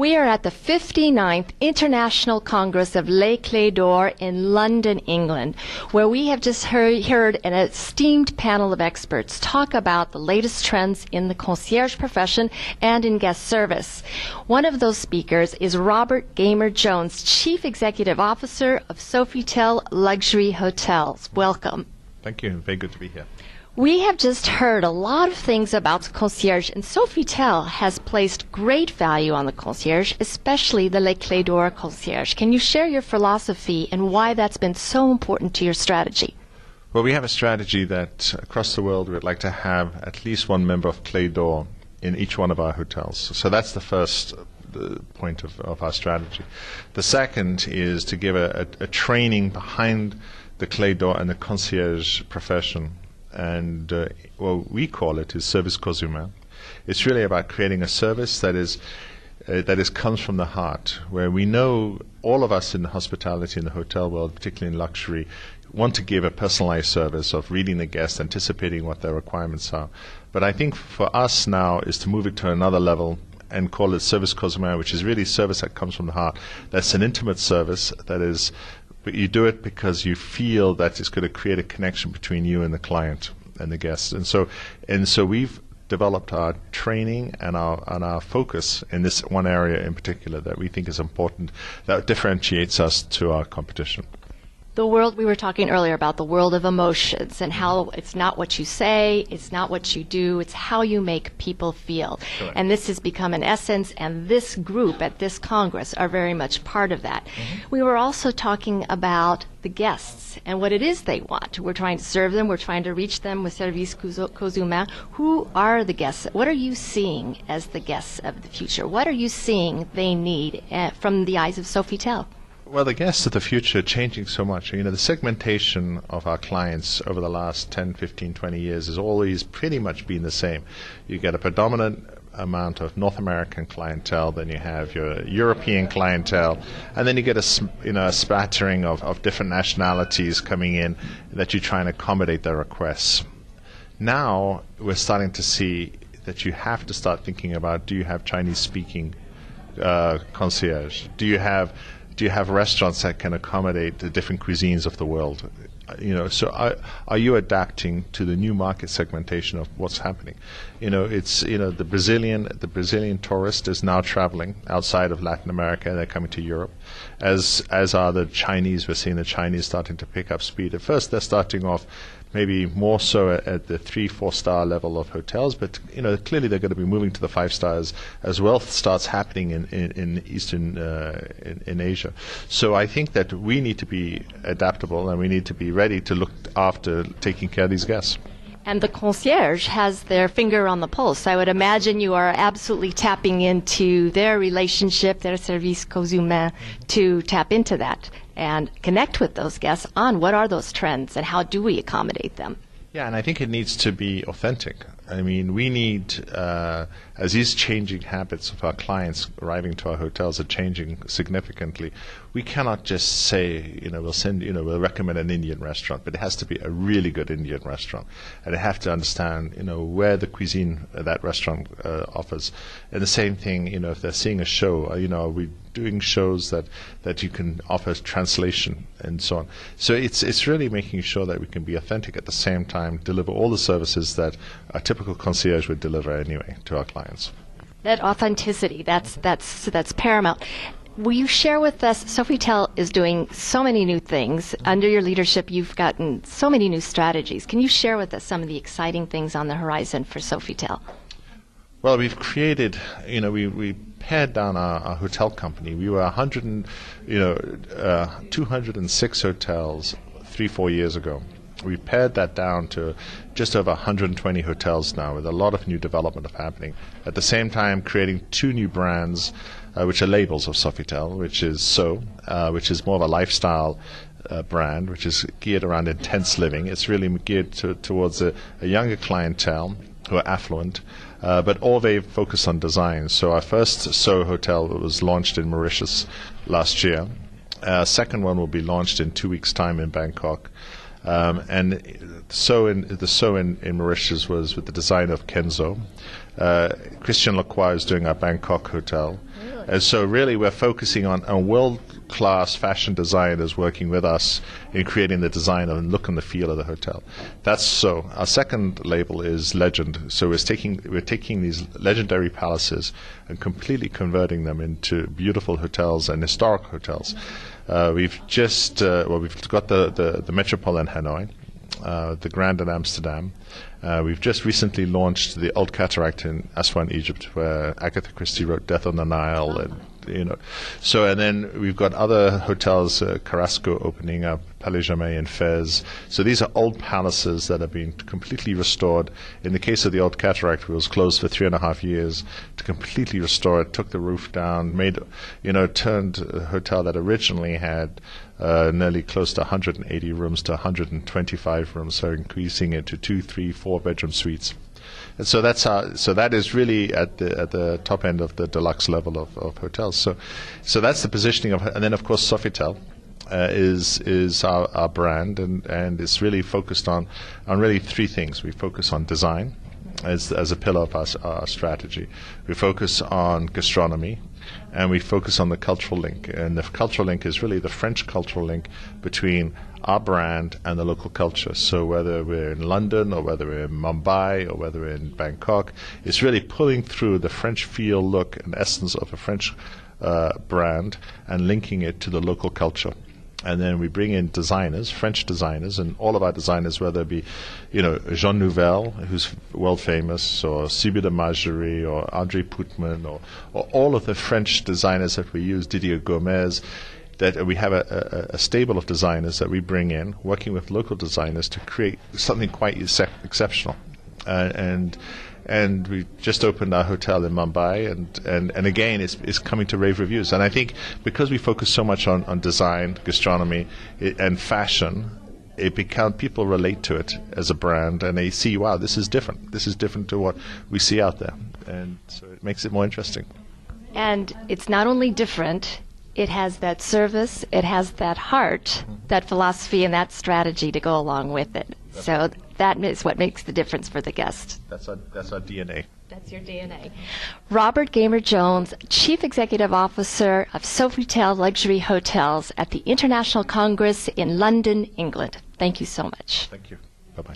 We are at the 59th International Congress of Les Clés d'Or in London, England, where we have just heard an esteemed panel of experts talk about the latest trends in the concierge profession and in guest service. One of those speakers is Robert Gaymer-Jones, Chief Executive Officer of Sofitel Luxury Hotels. Welcome. Thank you. Very good to be here. We have just heard a lot of things about concierge, and Sofitel has placed great value on the concierge, especially the Les Clés d'Or concierge. Can you share your philosophy and why that's been so important to your strategy? Well, we have a strategy that across the world we'd like to have at least one member of Clés d'Or in each one of our hotels. So that's the first point of our strategy. The second is to give a training behind the Clés d'Or and the concierge profession. And what we call it is service cause humain. It's really about creating a service that comes from the heart, where we know all of us in the hospitality in the hotel world, particularly in luxury, want to give a personalized service of reading the guest, anticipating what their requirements are. But I think for us now is to move it to another level and call it service cause humain, which is really service that comes from the heart. That's an intimate service that is. But you do it because you feel that it's going to create a connection between you and the client and the guest. And so we've developed our training and our focus in this one area in particular that we think is important, that differentiates us to our competition. The world, we were talking earlier about the world of emotions and how it's not what you say, it's not what you do, it's how you make people feel. Correct. And this has become an essence, and this group at this Congress are very much part of that. We were also talking about the guests and what it is they want. We're trying to serve them, we're trying to reach them with service cause humain. Who are the guests? What are you seeing as the guests of the future? What are you seeing they need from the eyes of Sofitel? Well, the guests of the future are changing so much. You know, the segmentation of our clients over the last 10, 15, 20 years has always pretty much been the same. You get a predominant amount of North American clientele, then you have your European clientele, and then you get a spattering of different nationalities coming in that you try and accommodate their requests. Now we're starting to see that you have to start thinking about, do you have Chinese-speaking concierge? Do you have restaurants that can accommodate the different cuisines of the world? You know, so are you adapting to the new market segmentation of what's happening? You know, the Brazilian tourist is now traveling outside of Latin America. They're coming to Europe, as are the Chinese. We're seeing the Chinese starting to pick up speed. At first, they're starting off maybe more so at the 3-4 star level of hotels, but you know, clearly they're going to be moving to the 5 stars as wealth starts happening in Eastern in Asia. So I think that we need to be adaptable and we need to be ready to look after taking care of these guests. And the concierge has their finger on the pulse. I would imagine you are absolutely tapping into their relationship, their service cause humain, to tap into that and connect with those guests on what are those trends and how do we accommodate them. Yeah, and I think it needs to be authentic. I mean, we need, as these changing habits of our clients arriving to our hotels are changing significantly, we cannot just say, we'll recommend an Indian restaurant, but it has to be a really good Indian restaurant. And they have to understand, where the cuisine that restaurant offers. And the same thing, if they're seeing a show, are we doing shows that you can offer translation and so on. So it's really making sure that we can be authentic at the same time, deliver all the services that a typical concierge would deliver anyway to our clients. That authenticity, that's paramount. Will you share with us, Sofitel is doing so many new things. Under your leadership, you've gotten so many new strategies. Can you share with us some of the exciting things on the horizon for Sofitel? Well, we've created, we pared down our hotel company. We were 206 hotels 3-4 years ago. We pared that down to just over 120 hotels now, with a lot of new development happening. At the same time, creating 2 new brands, which are labels of Sofitel, which is which is more of a lifestyle brand, which is geared around intense living. It's really geared towards a younger clientele who are affluent, but all very focused on design. So our first So hotel was launched in Mauritius last year. Second one will be launched in 2 weeks' time in Bangkok. And the So in Mauritius was with the design of Kenzo. Christian Lacroix is doing our Bangkok hotel. And so really we're focusing on world-class fashion designers working with us in creating the design and look and the feel of the hotel. That's so. Our second label is Legend. So we're taking these legendary palaces and completely converting them into beautiful hotels and historic hotels. We've got the Metropole in Hanoi, the Grand in Amsterdam. We've just recently launched the Old Cataract in Aswan, Egypt, where Agatha Christie wrote Death on the Nile, and then we've got other hotels, Carrasco opening up, Palais Jamais in Fez. So these are old palaces that have been completely restored. In the case of the Old Cataract, it was closed for 3.5 years to completely restore it, took the roof down, turned a hotel that originally had nearly close to 180 rooms to 125 rooms, so increasing it to 2, 3, 4-bedroom suites. And so that is really at the top end of the deluxe level of hotels. So that's the positioning of, and then of course Sofitel is our brand, and it's really focused on really three things. We focus on design as a pillar of our strategy. We focus on gastronomy, and we focus on the cultural link. And the cultural link is really the French cultural link between our brand and the local culture. So whether we're in London or whether we're in Mumbai or whether we're in Bangkok, it's really pulling through the French feel, look, and essence of a French brand and linking it to the local culture. And then we bring in designers, French designers, and all of our designers, whether it be, Jean Nouvel, who's world famous, or Sylvie de Margerie, or André Putman, or all of the French designers that we use, Didier Gomez, that we have a stable of designers that we bring in, working with local designers to create something quite exceptional. And we just opened our hotel in Mumbai, and again, it's coming to rave reviews. And I think because we focus so much on design, gastronomy, and fashion, people relate to it as a brand, and they see, wow, this is different. This is different to what we see out there. And so it makes it more interesting. And it's not only different, it has that service, it has that heart, that philosophy, and that strategy to go along with it. So that is what makes the difference for the guest. That's our DNA. That's your DNA. Robert Gaymer-Jones, Chief Executive Officer of Sofitel Luxury Hotels at the International Congress in London, England. Thank you so much. Thank you. Bye-bye.